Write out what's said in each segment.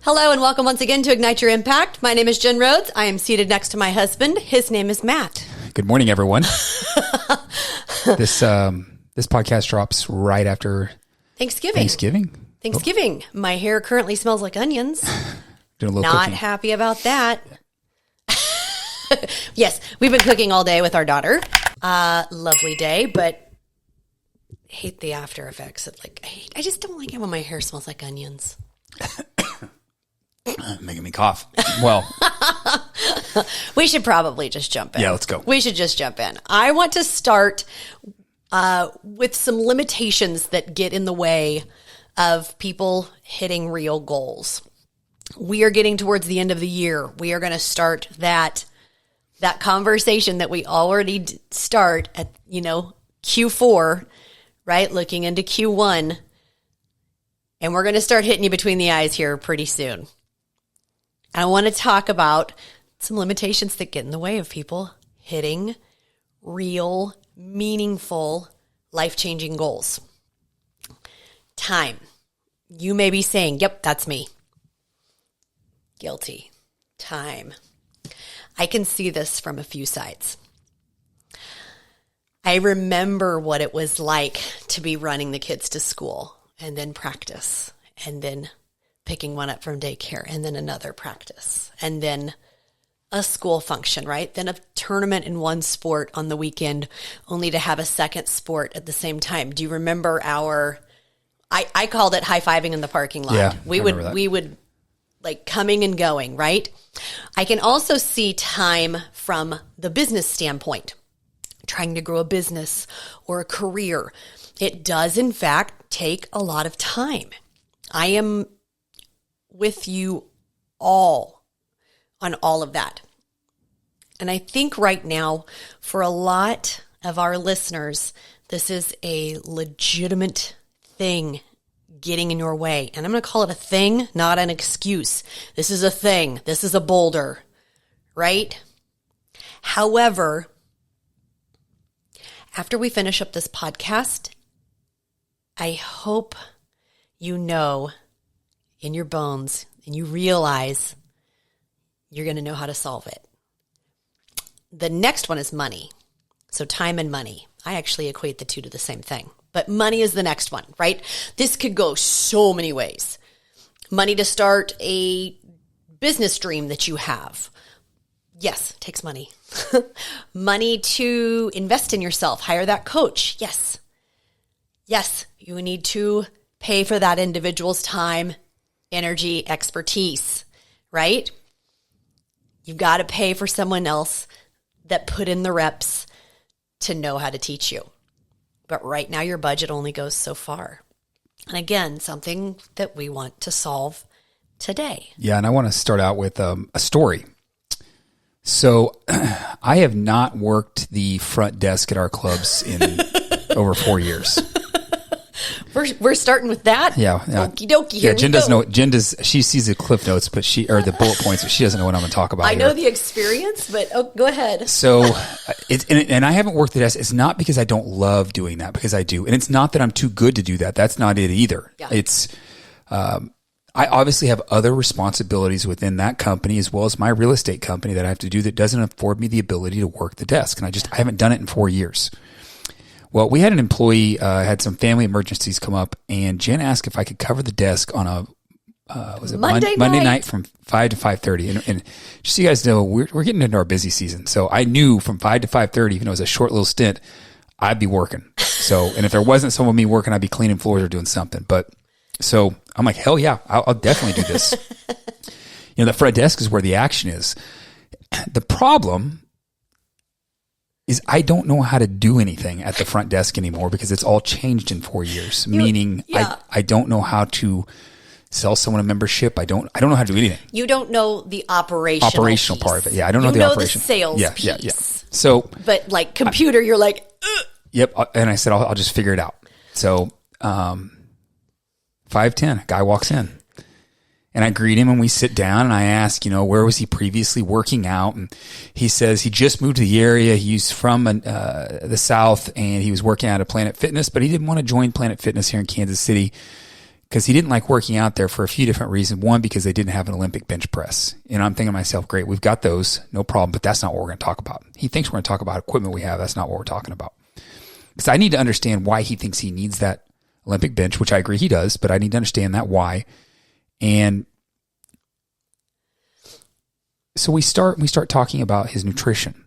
Hello and welcome once again to Ignite Your Impact. My name is Jen Rhodes. I am seated next to my husband. His name is Matt. Good morning, everyone. This podcast drops right after Thanksgiving. My hair currently smells like onions. Doing a little Not cooking. happy about that. Yes, we've been cooking all day with our daughter. Lovely day, but hate the after effects of I just don't like it when my hair smells like onions. Making me cough. Well, we should probably just jump in. Yeah, let's go. We should just jump in. I want to start with some limitations that get in the way of people hitting real goals. We are getting towards the end of the year. We are going to start that conversation that we already start at, Q4, right? Looking into Q1. And we're going to start hitting you between the eyes here pretty soon. I want to talk about some limitations that get in the way of people hitting real, meaningful, life-changing goals. Time. You may be saying, yep, that's me. Guilty. Time. I can see this from a few sides. I remember what it was like to be running the kids to school and then practice and then picking one up from daycare and then another practice and then a school function, right? Then a tournament in one sport on the weekend only to have a second sport at the same time. Do you remember I called it high-fiving in the parking lot. Yeah, we would like coming and going, right? I can also see time from the business standpoint, trying to grow a business or a career. It does, in fact, take a lot of time. I am with you all on all of that. And I think right now, for a lot of our listeners, this is a legitimate thing getting in your way. And I'm going to call it a thing, not an excuse. This is a thing. This is a boulder, right? However, after we finish up this podcast, I hope you know in your bones and you realize you're going to know how to solve it. The next one is money. So time and money. I actually equate the two to the same thing. But money is the next one, right? This could go so many ways. Money to start a business dream that you have. Yes, it takes money. Money to invest in yourself, hire that coach. Yes. Yes, you need to pay for that individual's time, energy, expertise, right? You've got to pay for someone else that put in the reps to know how to teach you. But right now your budget only goes so far. And again, something that we want to solve today. yeah, and I want to start out with a story. So I have not worked the front desk at our clubs in over 4 years. We're starting with that. Yeah. Okie dokie. Here Jen we doesn't go. know. Jen does. She sees the cliff notes, but the bullet points, but she doesn't know what I'm going to talk about. I know here. the experience, but go ahead. So and I haven't worked the desk. It's not because I don't love doing that, because I do. And it's not that I'm too good to do that. That's not it either. Yeah. It's, I obviously have other responsibilities within that company as well as my real estate company that I have to do that doesn't afford me the ability to work the desk. And I haven't done it in 4 years. Well, we had an employee, had some family emergencies come up, and Jen asked if I could cover the desk on a, Monday night from 5 to 5:30. And just so you guys know, we're getting into our busy season. So I knew from 5 to 5:30, even though it was a short little stint, I'd be working. So, and if there wasn't someone with me working, I'd be cleaning floors or doing something. But so I'm like, hell yeah, I'll definitely do this. The front desk is where the action is. The problem is I don't know how to do anything at the front desk anymore because it's all changed in 4 years. Meaning I don't know how to sell someone a membership. I don't know how to do anything. You don't know the operational part of it. Yeah, I don't know the operation. The sales piece. Yeah. So, but like computer, you're like, ugh. Yep. And I said, I'll just figure it out. So, 5:10, a guy walks in. And I greet him and we sit down and I ask, where was he previously working out? And he says he just moved to the area. He's from the South and he was working out at Planet Fitness, but he didn't want to join Planet Fitness here in Kansas City. because he didn't like working out there for a few different reasons. One, because they didn't have an Olympic bench press. And I'm thinking to myself, great, we've got those, no problem, but that's not what we're going to talk about. He thinks we're going to talk about equipment we have. That's not what we're talking about. Because I need to understand why he thinks he needs that Olympic bench, which I agree he does, but I need to understand that why. And so we start talking about his nutrition.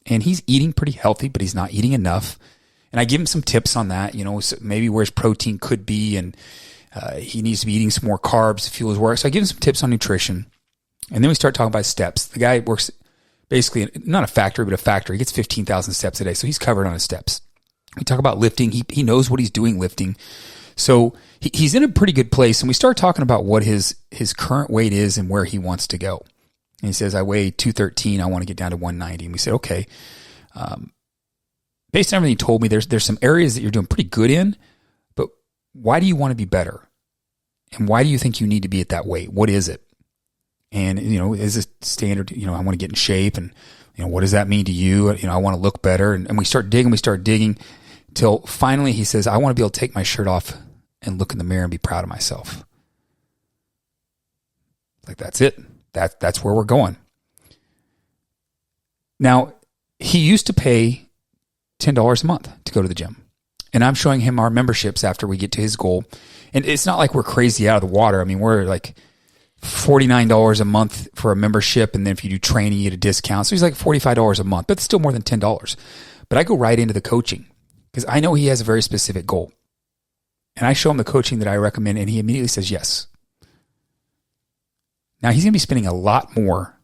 And he's eating pretty healthy, but he's not eating enough. And I give him some tips on that, so maybe where his protein could be, and he needs to be eating some more carbs to fuel his work. So I give him some tips on nutrition. And then we start talking about steps. The guy works basically, not a factory, but a factory. He gets 15,000 steps a day. So he's covered on his steps. We talk about lifting. He knows what he's doing lifting. So he's in a pretty good place. And we start talking about what his current weight is and where he wants to go. And he says, I weigh 213. I want to get down to 190. And we said, okay. Based on everything he told me, there's some areas that you're doing pretty good in, but why do you want to be better? And why do you think you need to be at that weight? What is it? And, is it standard, I want to get in shape, and, what does that mean to you? I want to look better. And we start digging till finally he says, I want to be able to take my shirt off and look in the mirror and be proud of myself. Like, that's it. That's where we're going. Now, he used to pay $10 a month to go to the gym. And I'm showing him our memberships after we get to his goal. And it's not like we're crazy out of the water. I mean, we're like $49 a month for a membership. And then if you do training, you get a discount. So he's like $45 a month, but it's still more than $10. But I go right into the coaching because I know he has a very specific goal. And I show him the coaching that I recommend, and he immediately says yes. Now, he's going to be spending a lot more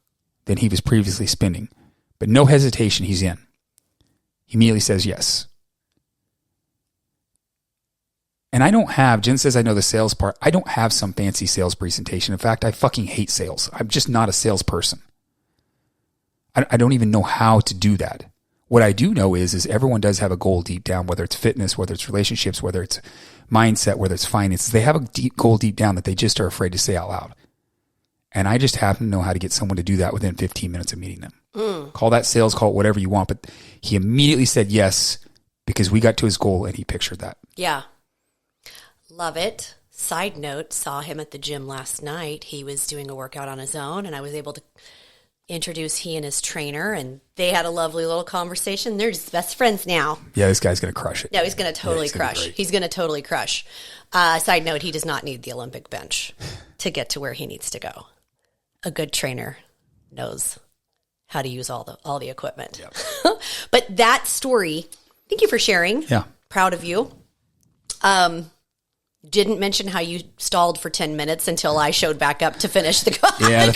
than he was previously spending, but no hesitation, he's in. He immediately says yes. And I don't have, Jen says I know the sales part. I don't have some fancy sales presentation. In fact, I fucking hate sales. I'm just not a salesperson. I don't even know how to do that. What I do know is everyone does have a goal deep down, whether it's fitness, whether it's relationships, whether it's mindset, whether it's finances. They have a deep goal deep down that they just are afraid to say out loud. And I just happen to know how to get someone to do that within 15 minutes of meeting them. Call that sales, call it whatever you want. But he immediately said yes because we got to his goal and he pictured that. Yeah. Love it. Side note, saw him at the gym last night. He was doing a workout on his own, and I was able to introduce he and his trainer, and they had a lovely little conversation. They're just best friends now. Yeah, this guy's going to crush it. No, he's going to totally crush. He's going to totally crush. Side note, he does not need the Olympic bench to get to where he needs to go. A good trainer knows how to use all the equipment. Yep. But that story, thank you for sharing. Yeah. Proud of you. Didn't mention how you stalled for 10 minutes until I showed back up to finish the Yeah,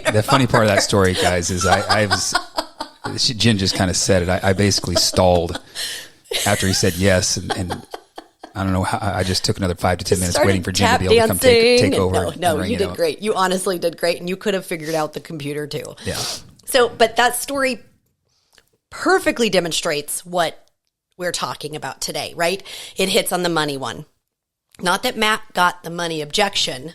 the funny part of that story, guys, is I was, Jen just kind of said it. I basically stalled after he said yes, and I don't know how, I just took another 5 to 10 minutes waiting for Jen to be able to come take over. No, you did great. You honestly did great, and you could have figured out the computer too. Yeah. So, but that story perfectly demonstrates what we're talking about today, right? It hits on the money one. Not that Matt got the money objection,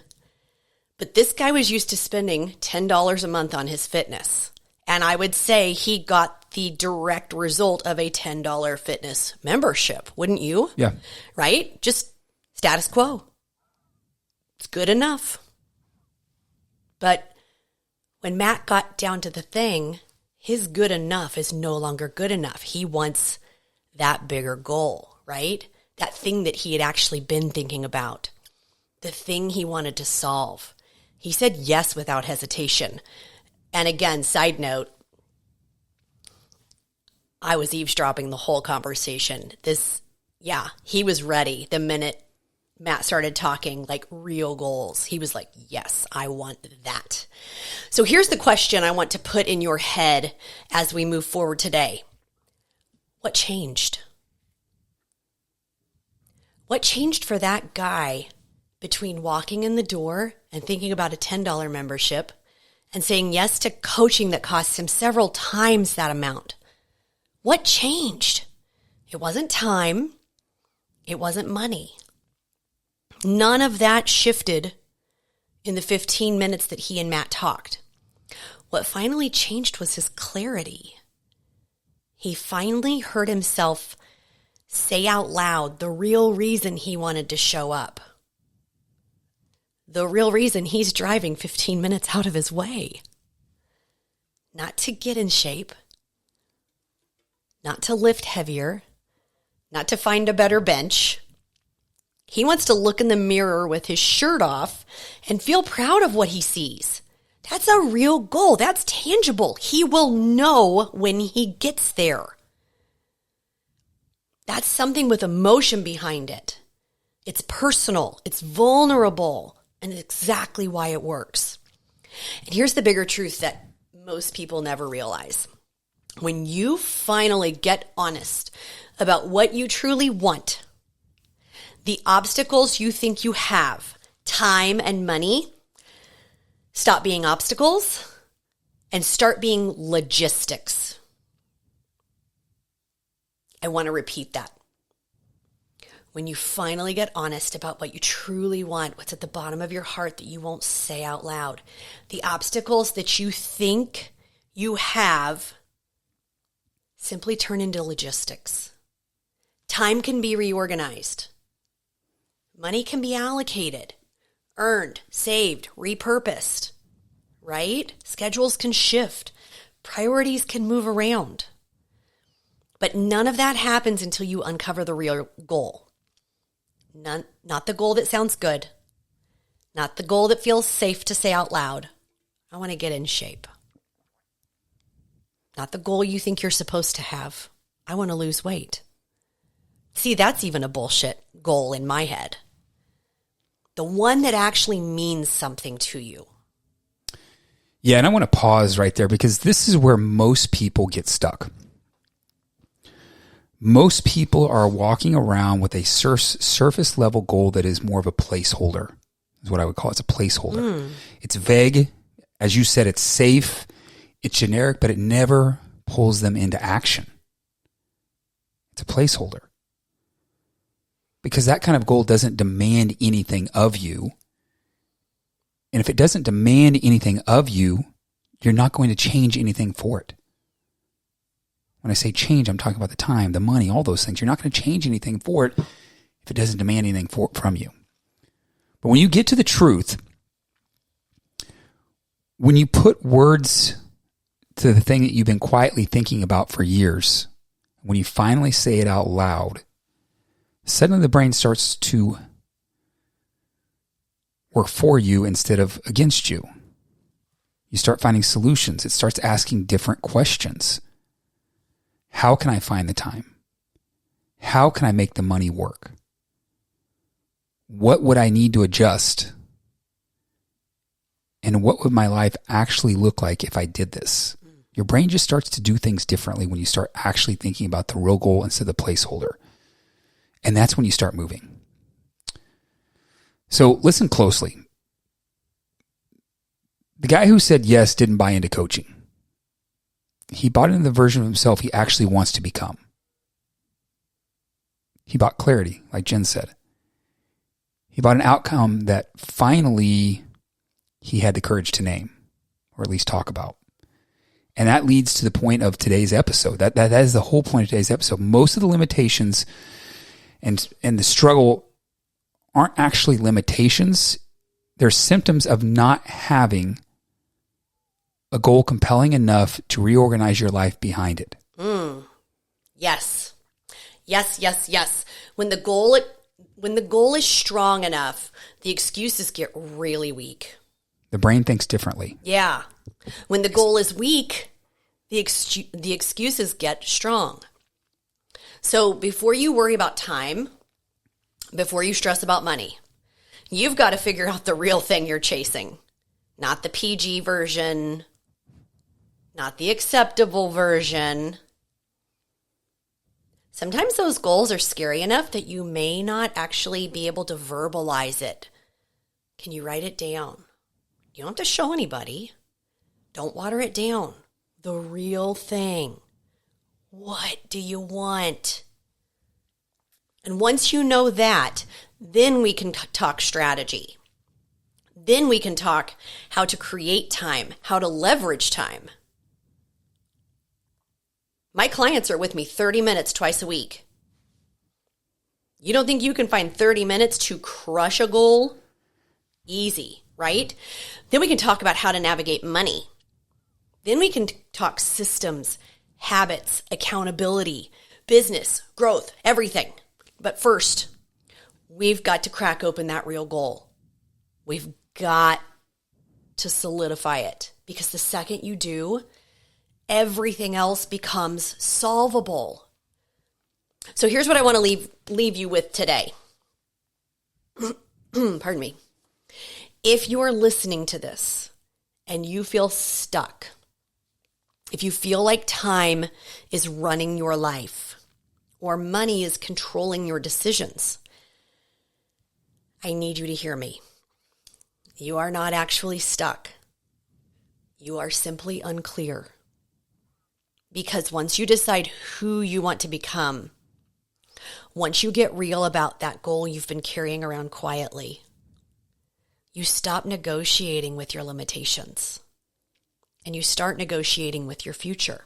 but this guy was used to spending $10 a month on his fitness. And I would say he got the direct result of a $10 fitness membership, wouldn't you? Yeah. Right? Just status quo. It's good enough. But when Matt got down to the thing, his good enough is no longer good enough. He wants that bigger goal, right? That thing that he had actually been thinking about, the thing he wanted to solve. He said yes without hesitation. And again, side note, I was eavesdropping the whole conversation. He was ready the minute Matt started talking like real goals. He was like, yes, I want that. So here's the question I want to put in your head as we move forward today. What changed? What changed for that guy between walking in the door and thinking about a $10 membership and saying yes to coaching that costs him several times that amount? What changed? It wasn't time. It wasn't money. None of that shifted in the 15 minutes that he and Matt talked. What finally changed was his clarity. He finally heard himself say out loud the real reason he wanted to show up. the real reason he's driving 15 minutes out of his way. Not to get in shape, not to lift heavier, not to find a better bench. He wants to look in the mirror with his shirt off and feel proud of what he sees. That's a real goal. That's tangible. He will know when he gets there. That's something with emotion behind it. It's personal. It's vulnerable. And it's exactly why it works. And here's the bigger truth that most people never realize. When you finally get honest about what you truly want, the obstacles you think you have, time and money, stop being obstacles and start being logistics. I want to repeat that. When you finally get honest about what you truly want, what's at the bottom of your heart that you won't say out loud, the obstacles that you think you have simply turn into logistics. Time can be reorganized. Money can be allocated, earned, saved, repurposed, right? Schedules can shift. Priorities can move around. But none of that happens until you uncover the real goal. Not the goal that sounds good. Not the goal that feels safe to say out loud. I want to get in shape. Not the goal you think you're supposed to have. I want to lose weight. See, that's even a bullshit goal in my head. The one that actually means something to you. Yeah, and I want to pause right there because this is where most people get stuck. Most people are walking around with a surface level goal that is more of a placeholder, is what I would call it. It's a placeholder. It's vague. As you said, it's safe. It's generic, but it never pulls them into action. It's a placeholder. Because that kind of goal doesn't demand anything of you. And if it doesn't demand anything of you, you're not going to change anything for it. When I say change, I'm talking about the time, the money, all those things. You're not going to change anything for it if it doesn't demand anything from you. But when you get to the truth, when you put words to the thing that you've been quietly thinking about for years, when you finally say it out loud, suddenly the brain starts to work for you instead of against you. You start finding solutions. It starts asking different questions. How can I find the time? How can I make the money work? What would I need to adjust? And what would my life actually look like if I did this? Your brain just starts to do things differently when you start actually thinking about the real goal instead of the placeholder. And that's when you start moving. So listen closely. The guy who said yes didn't buy into coaching. He bought into the version of himself he actually wants to become. He bought clarity, like Jen said. He bought an outcome that finally he had the courage to name, or at least talk about. And that leads to the point of today's episode. That is the whole point of today's episode. Most of the limitations and the struggle aren't actually limitations. They're symptoms of not having a goal compelling enough to reorganize your life behind it. Yes. Yes. When the goal is strong enough, the excuses get really weak. The brain thinks differently. Yeah. When the goal is weak, the excuses get strong. So before you worry about time, before you stress about money, you've got to figure out the real thing you're chasing. Not the PG version, not the acceptable version. Sometimes those goals are scary enough that you may not actually be able to verbalize it. Can you write it down? You don't have to show anybody. Don't water it down. The real thing. What do you want? And once you know that, then we can talk strategy. Then we can talk how to create time, how to leverage time. My clients are with me 30 minutes twice a week. You don't think you can find 30 minutes to crush a goal? Easy, right? Then we can talk about how to navigate money. Then we can talk systems, habits, accountability, business, growth, everything. But first, we've got to crack open that real goal. We've got to solidify it, because the second you do, everything else becomes solvable. So here's what I want to leave you with today. Pardon me. If you're listening to this and you feel stuck, if you feel like time is running your life or money is controlling your decisions, I need you to hear me. You are not actually stuck. You are simply unclear. Because once you decide who you want to become, once you get real about that goal you've been carrying around quietly, you stop negotiating with your limitations and you start negotiating with your future.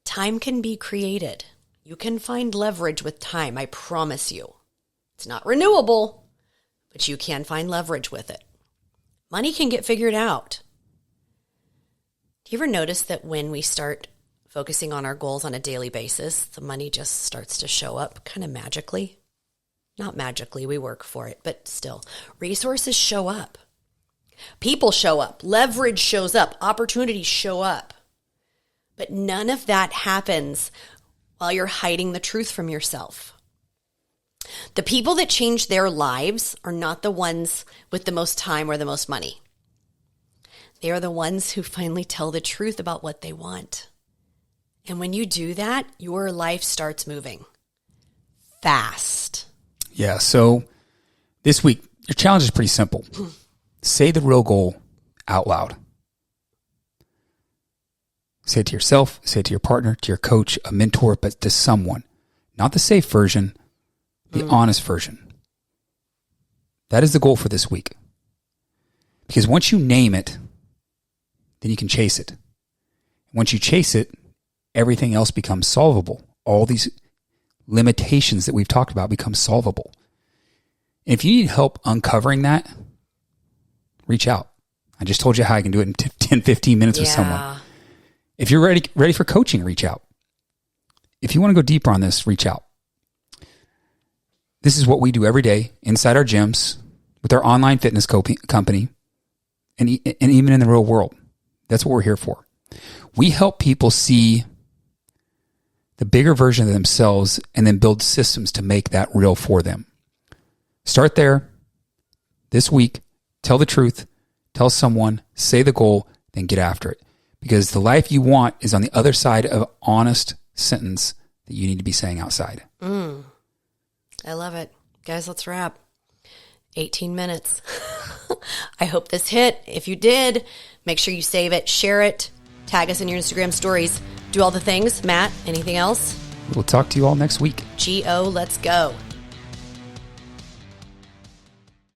Time can be created. You can find leverage with time, I promise you. It's not renewable, but you can find leverage with it. Money can get figured out. Do you ever notice that when we start focusing on our goals on a daily basis, the money just starts to show up kind of magically? Not magically, we work for it, but still. Resources show up. People show up. Leverage shows up. Opportunities show up. But none of that happens while you're hiding the truth from yourself. The people that change their lives are not the ones with the most time or the most money. They are the ones who finally tell the truth about what they want. And when you do that, your life starts moving fast. Yeah. So this week, your challenge is pretty simple. Say the real goal out loud. Say it to yourself, say it to your partner, to your coach, a mentor, but to someone. Not the safe version, the honest version. That is the goal for this week. Because once you name it, then you can chase it. Once you chase it, everything else becomes solvable. All these limitations that we've talked about become solvable. And if you need help uncovering that, reach out. I just told you how I can do it in 10, 15 minutes with someone. If you're ready for coaching, reach out. If you want to go deeper on this, reach out. This is what we do every day inside our gyms with our online fitness company and even in the real world. That's what we're here for. We help people see the bigger version of themselves and then build systems to make that real for them. Start there this week. Tell the truth. Tell someone. Say the goal. Then get after it. Because the life you want is on the other side of an honest sentence that you need to be saying outside. I love it. Guys, let's wrap. 18 minutes. I hope this hit. If you did, make sure you save it, share it, tag us in your Instagram stories. Do all the things. Matt, anything else? We'll talk to you all next week. Let's go.